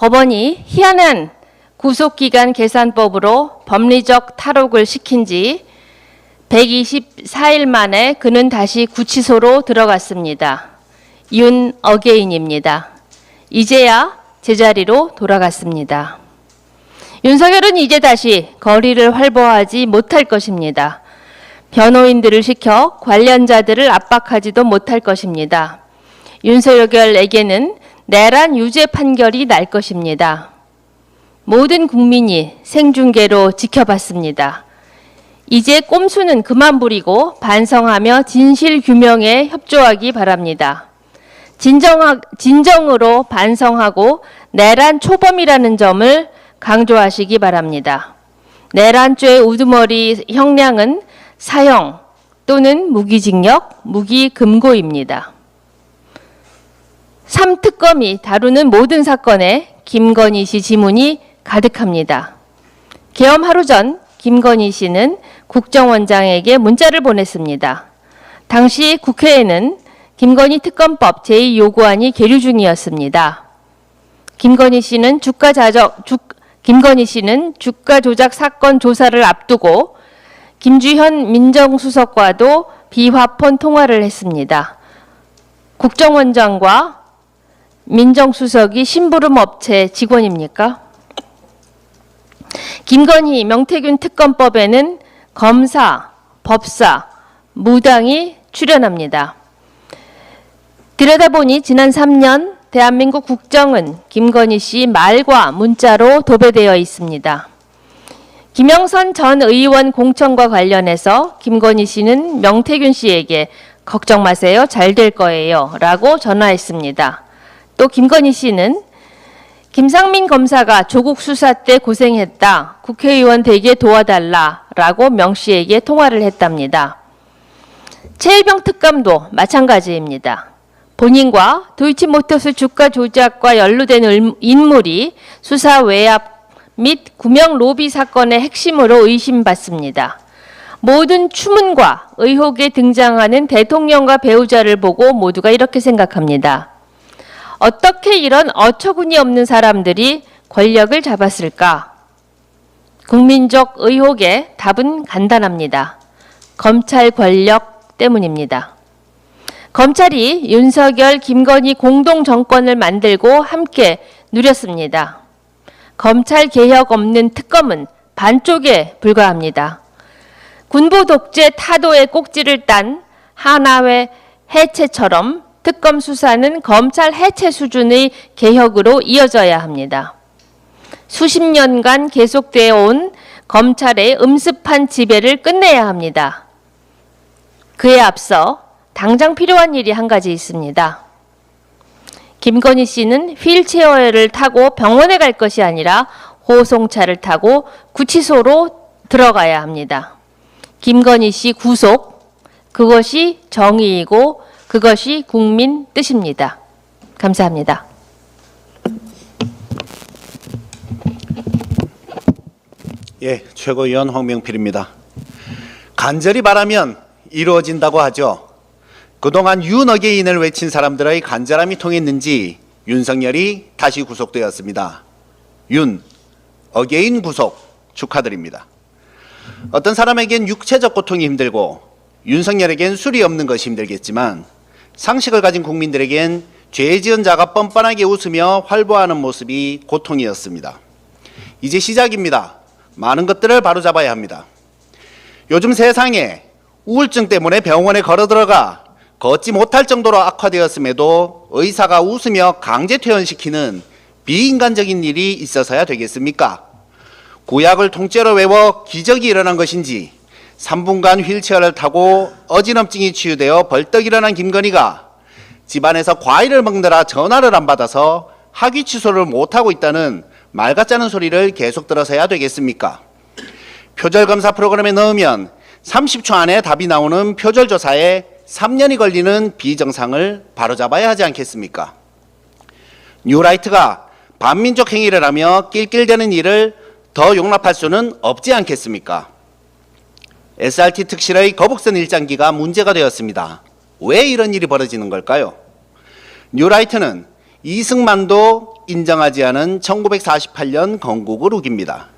법원이 희한한 구속기간 계산법으로 법리적 탈옥을 시킨 지 124일 만에 그는 다시 구치소로 들어갔습니다. 윤 어게인입니다. 이제야 제자리로 돌아갔습니다. 윤석열은 이제 다시 거리를 활보하지 못할 것입니다. 변호인들을 시켜 관련자들을 압박하지도 못할 것입니다. 윤석열에게는 내란 유죄 판결이 날 것입니다. 모든 국민이 생중계로 지켜봤습니다. 이제 꼼수는 그만 부리고 반성하며 진실 규명에 협조하기 바랍니다. 진정으로 반성하고 내란 초범이라는 점을 강조하시기 바랍니다. 내란죄 우두머리 형량은 사형 또는 무기징역, 무기금고입니다. 3특검이 다루는 모든 사건에 김건희 씨 지문이 가득합니다. 계엄 하루 전 김건희 씨는 국정원장에게 문자를 보냈습니다. 당시 국회에는 김건희 특검법 제2요구안이 계류 중이었습니다. 김건희 씨는 주가 조작 사건 조사를 앞두고 김주현 민정수석과도 비화폰 통화를 했습니다. 국정원장과 민정수석이 심부름 업체 직원입니까? 김건희, 명태균 특검법에는 검사, 법사, 무당이 출연합니다. 들여다보니 지난 3년 대한민국 국정은 김건희 씨 말과 문자로 도배되어 있습니다. 김영선 전 의원 공천과 관련해서 김건희 씨는 명태균 씨에게 걱정 마세요. 잘 될 거예요. 라고 전화했습니다. 또 김건희 씨는 김상민 검사가 조국 수사 때 고생했다. 국회의원 되게 도와달라. 라고 명 씨에게 통화를 했답니다. 최일병 특감도 마찬가지입니다. 본인과 도이치모터스 주가 조작과 연루된 인물이 수사 외압 및 구명 로비 사건의 핵심으로 의심받습니다. 모든 추문과 의혹에 등장하는 대통령과 배우자를 보고 모두가 이렇게 생각합니다. 어떻게 이런 어처구니 없는 사람들이 권력을 잡았을까? 국민적 의혹의 답은 간단합니다. 검찰 권력 때문입니다. 검찰이 윤석열, 김건희 공동 정권을 만들고 함께 누렸습니다. 검찰 개혁 없는 특검은 반쪽에 불과합니다. 군부 독재 타도의 꼭지를 딴 하나회 해체처럼 특검 수사는 검찰 해체 수준의 개혁으로 이어져야 합니다. 수십 년간 계속되어 온 검찰의 음습한 지배를 끝내야 합니다. 그에 앞서 당장 필요한 일이 한 가지 있습니다. 김건희 씨는 휠체어를 타고 병원에 갈 것이 아니라 호송차를 타고 구치소로 들어가야 합니다. 김건희 씨 구속, 그것이 정의이고 그것이 국민 뜻입니다. 감사합니다. 예, 최고위원 황명필입니다. 간절히 바라면 이루어진다고 하죠. 그동안 윤 어게인을 외친 사람들의 간절함이 통했는지 윤석열이 다시 구속되었습니다. 윤 어게인 구속 축하드립니다. 어떤 사람에겐 육체적 고통이 힘들고 윤석열에겐 술이 없는 것이 힘들겠지만 상식을 가진 국민들에겐 죄 지은 자가 뻔뻔하게 웃으며 활보하는 모습이 고통이었습니다. 이제 시작입니다. 많은 것들을 바로잡아야 합니다. 요즘 세상에 우울증 때문에 병원에 걸어들어가 걷지 못할 정도로 악화되었음에도 의사가 웃으며 강제 퇴원시키는 비인간적인 일이 있어서야 되겠습니까? 구약을 통째로 외워 기적이 일어난 것인지 3분간 휠체어를 타고 어지럼증이 치유되어 벌떡 일어난 김건희가 집안에서 과일을 먹느라 전화를 안 받아서 학위 취소를 못하고 있다는 말 같지 않은 소리를 계속 들어서야 되겠습니까? 표절검사 프로그램에 넣으면 30초 안에 답이 나오는 표절조사에 3년이 걸리는 비정상을 바로잡아야 하지 않겠습니까? 뉴라이트가 반민족 행위를 하며 낄낄대는 일을 더 용납할 수는 없지 않겠습니까? SRT 특실의 거북선 일장기가 문제가 되었습니다. 왜 이런 일이 벌어지는 걸까요? 뉴라이트는 이승만도 인정하지 않은 1948년 건국을 우깁니다.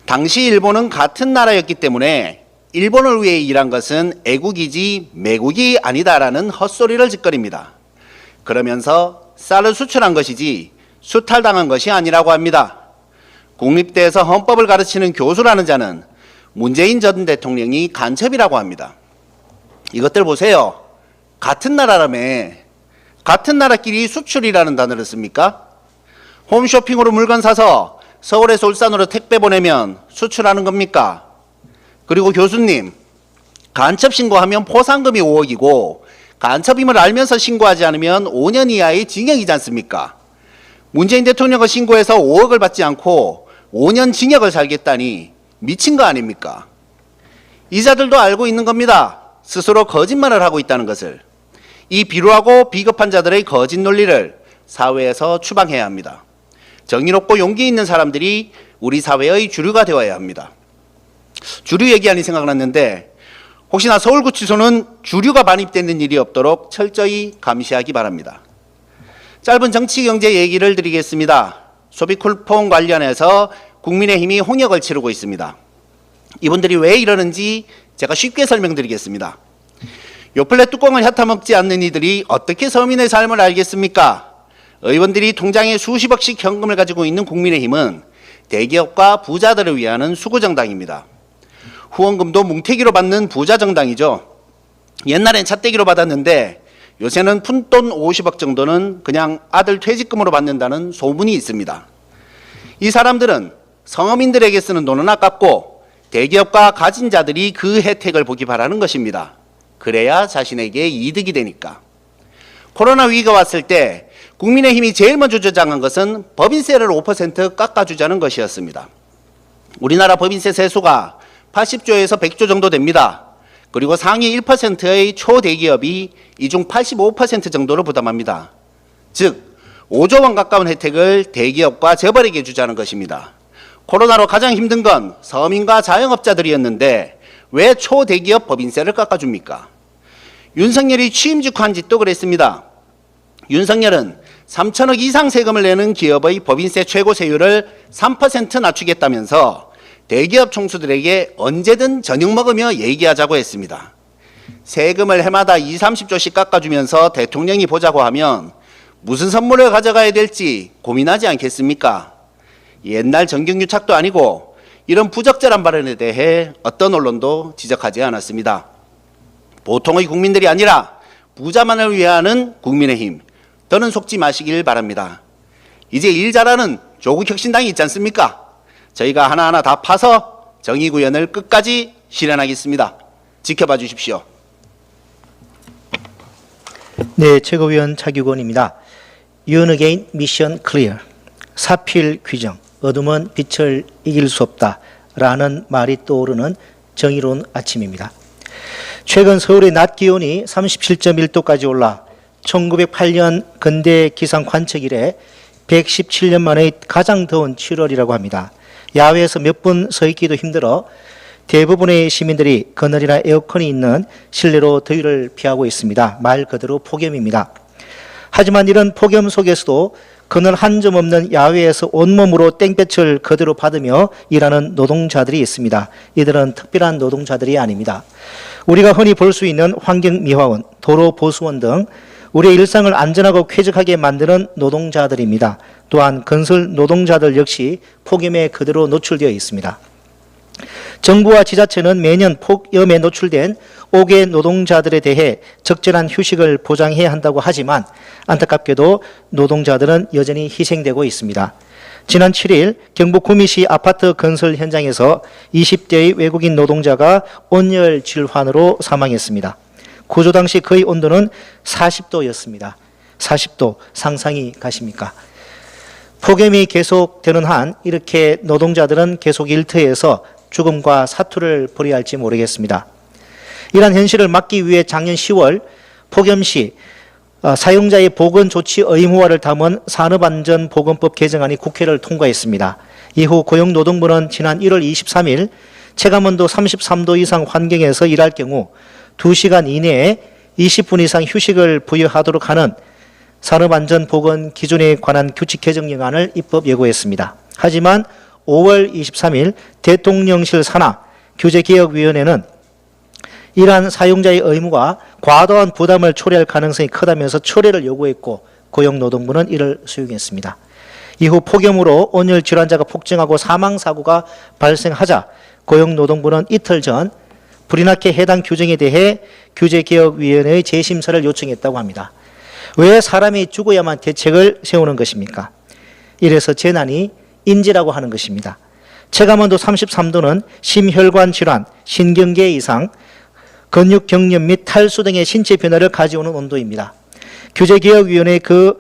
당시 일본은 같은 나라였기 때문에 일본을 위해 일한 것은 애국이지 매국이 아니다라는 헛소리를 짓거립니다. 그러면서 쌀을 수출한 것이지 수탈당한 것이 아니라고 합니다. 국립대에서 헌법을 가르치는 교수라는 자는 문재인 전 대통령이 간첩이라고 합니다. 이것들 보세요. 같은 나라라며 같은 나라끼리 수출이라는 단어를 씁니까? 홈쇼핑으로 물건 사서 서울에서 울산으로 택배 보내면 수출하는 겁니까? 그리고 교수님, 간첩 신고하면 포상금이 5억이고 간첩임을 알면서 신고하지 않으면 5년 이하의 징역이지 않습니까? 문재인 대통령을 신고해서 5억을 받지 않고 5년 징역을 살겠다니 미친 거 아닙니까? 이자들도 알고 있는 겁니다. 스스로 거짓말을 하고 있다는 것을. 이 비루하고 비겁한 자들의 거짓 논리를 사회에서 추방해야 합니다. 정의롭고 용기 있는 사람들이 우리 사회의 주류가 되어야 합니다. 주류 얘기하니 생각났는데 혹시나 서울구치소는 주류가 반입되는 일이 없도록 철저히 감시하기 바랍니다. 짧은 정치 경제 얘기를 드리겠습니다. 소비쿨폰 관련해서 국민의힘이 홍역을 치르고 있습니다. 이분들이 왜 이러는지 제가 쉽게 설명드리겠습니다. 요플레 뚜껑을 핥아먹지 않는 이들이 어떻게 서민의 삶을 알겠습니까? 의원들이 통장에 수십억씩 현금을 가지고 있는 국민의힘은 대기업과 부자들을 위하는 수구정당입니다. 후원금도 뭉태기로 받는 부자정당이죠. 옛날엔 차떼기로 받았는데 요새는 푼돈 50억 정도는 그냥 아들 퇴직금으로 받는다는 소문이 있습니다. 이 사람들은 서민들에게 쓰는 돈은 아깝고 대기업과 가진 자들이 그 혜택을 보기 바라는 것입니다. 그래야 자신에게 이득이 되니까. 코로나 위기가 왔을 때 국민의힘이 제일 먼저 주장한 것은 법인세를 5% 깎아주자는 것이었습니다. 우리나라 법인세 세수가 80조에서 100조 정도 됩니다. 그리고 상위 1%의 초대기업이 이 중 85% 정도를 부담합니다. 즉 5조 원 가까운 혜택을 대기업과 재벌에게 주자는 것입니다. 코로나로 가장 힘든 건 서민과 자영업자들이었는데 왜 초대기업 법인세를 깎아줍니까? 윤석열이 취임 직후한 짓도 그랬습니다. 윤석열은 3천억 이상 세금을 내는 기업의 법인세 최고 세율을 3% 낮추겠다면서 대기업 총수들에게 언제든 저녁 먹으며 얘기하자고 했습니다. 세금을 해마다 20, 30조씩 깎아주면서 대통령이 보자고 하면 무슨 선물을 가져가야 될지 고민하지 않겠습니까? 옛날 정경유착도 아니고 이런 부적절한 발언에 대해 어떤 언론도 지적하지 않았습니다. 보통의 국민들이 아니라 부자만을 위하는 국민의힘, 더는 속지 마시길 바랍니다. 이제 일 잘하는 조국혁신당이 있지 않습니까? 저희가 하나하나 다 파서 정의구현을 끝까지 실현하겠습니다. 지켜봐 주십시오. 네, 최고위원 차규건입니다. Yun again, mission clear. 사필 규정, 어둠은 빛을 이길 수 없다 라는 말이 떠오르는 정의로운 아침입니다. 최근 서울의 낮 기온이 37.1도까지 올라 1908년 근대 기상 관측 이래 117년 만에 가장 더운 7월이라고 합니다. 야외에서 몇 분 서 있기도 힘들어 대부분의 시민들이 그늘이나 에어컨이 있는 실내로 더위를 피하고 있습니다. 말 그대로 폭염입니다. 하지만 이런 폭염 속에서도 그늘 한 점 없는 야외에서 온몸으로 땡볕을 그대로 받으며 일하는 노동자들이 있습니다. 이들은 특별한 노동자들이 아닙니다. 우리가 흔히 볼 수 있는 환경미화원, 도로보수원 등 우리의 일상을 안전하고 쾌적하게 만드는 노동자들입니다. 또한 건설 노동자들 역시 폭염에 그대로 노출되어 있습니다. 정부와 지자체는 매년 폭염에 노출된 5개 노동자들에 대해 적절한 휴식을 보장해야 한다고 하지만 안타깝게도 노동자들은 여전히 희생되고 있습니다. 지난 7일 경북 구미시 아파트 건설 현장에서 20대의 외국인 노동자가 온열 질환으로 사망했습니다. 구조 당시 거의 온도는 40도였습니다. 40도 상상이 가십니까? 폭염이 계속되는 한 이렇게 노동자들은 계속 일터에서 죽음과 사투를 벌여야 할지 모르겠습니다. 이러한 현실을 막기 위해 작년 10월 폭염 시 사용자의 보건조치 의무화를 담은 산업안전보건법 개정안이 국회를 통과했습니다. 이후 고용노동부는 지난 1월 23일 체감온도 33도 이상 환경에서 일할 경우 2시간 이내에 20분 이상 휴식을 부여하도록 하는 산업안전보건 기준에 관한 규칙 개정 영안을 입법 예고했습니다. 하지만 5월 23일 대통령실 산하 규제개혁위원회는 이러한 사용자의 의무가 과도한 부담을 초래할 가능성이 크다면서 철회를 요구했고 고용노동부는 이를 수용했습니다. 이후 폭염으로 온열 질환자가 폭증하고 사망사고가 발생하자 고용노동부는 이틀 전 불이 나게 해당 규정에 대해 규제개혁위원회의 재심사를 요청했다고 합니다. 왜 사람이 죽어야만 대책을 세우는 것입니까? 이래서 재난이 인지라고 하는 것입니다. 체감온도 33도는 심혈관 질환, 신경계 이상, 근육 경련 및 탈수 등의 신체 변화를 가져오는 온도입니다. 규제개혁위원회 그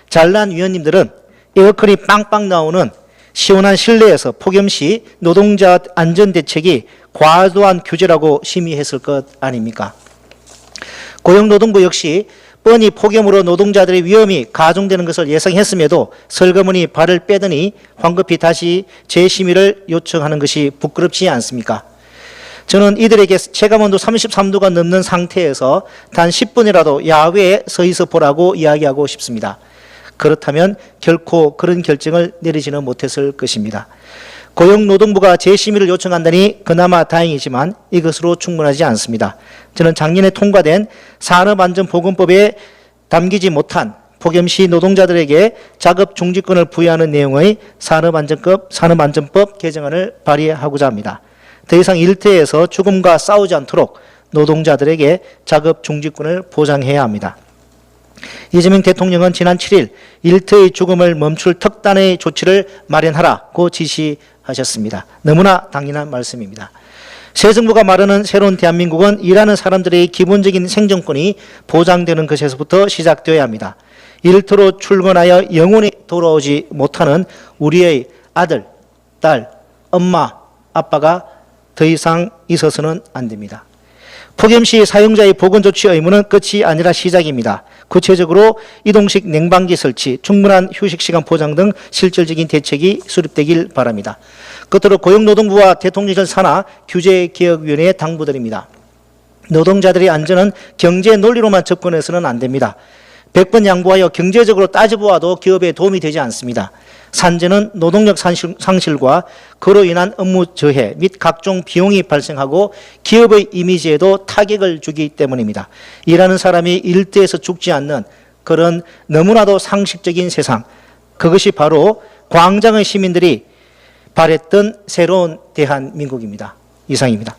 잘난 위원님들은 에어컨이 빵빵 나오는 시원한 실내에서 폭염 시 노동자 안전대책이 과도한 규제라고 심의했을 것 아닙니까? 고용노동부 역시 뻔히 폭염으로 노동자들의 위험이 가중되는 것을 예상했음에도 설거머니 발을 빼더니 황급히 다시 재심의를 요청하는 것이 부끄럽지 않습니까? 저는 이들에게 체감온도 33도가 넘는 상태에서 단 10분이라도 야외에 서 있어 보라고 이야기하고 싶습니다. 그렇다면 결코 그런 결정을 내리지는 못했을 것입니다. 고용노동부가 재심의를 요청한다니 그나마 다행이지만 이것으로 충분하지 않습니다. 저는 작년에 통과된 산업안전보건법에 담기지 못한 폭염시 노동자들에게 작업 중지권을 부여하는 내용의 산업안전법 개정안을 발의하고자 합니다. 더 이상 일터에서 죽음과 싸우지 않도록 노동자들에게 작업 중지권을 보장해야 합니다. 이재명 대통령은 지난 7일 일터의 죽음을 멈출 특단의 조치를 마련하라고 지시하셨습니다. 너무나 당연한 말씀입니다. 새 정부가 말하는 새로운 대한민국은 일하는 사람들의 기본적인 생존권이 보장되는 것에서부터 시작되어야 합니다. 일터로 출근하여 영원히 돌아오지 못하는 우리의 아들, 딸, 엄마, 아빠가 더 이상 있어서는 안 됩니다. 폭염시 사용자의 보건조치 의무는 끝이 아니라 시작입니다. 구체적으로 이동식 냉방기 설치, 충분한 휴식시간 보장 등 실질적인 대책이 수립되길 바랍니다. 끝으로 고용노동부와 대통령실 산하 규제개혁위원회에 당부드립니다. 노동자들의 안전은 경제 논리로만 접근해서는 안 됩니다. 100번 양보하여 경제적으로 따져보아도 기업에 도움이 되지 않습니다. 산재는 노동력 상실과 그로 인한 업무 저해 및 각종 비용이 발생하고 기업의 이미지에도 타격을 주기 때문입니다. 일하는 사람이 일터에서 죽지 않는 그런 너무나도 상식적인 세상, 그것이 바로 광장의 시민들이 바랬던 새로운 대한민국입니다. 이상입니다.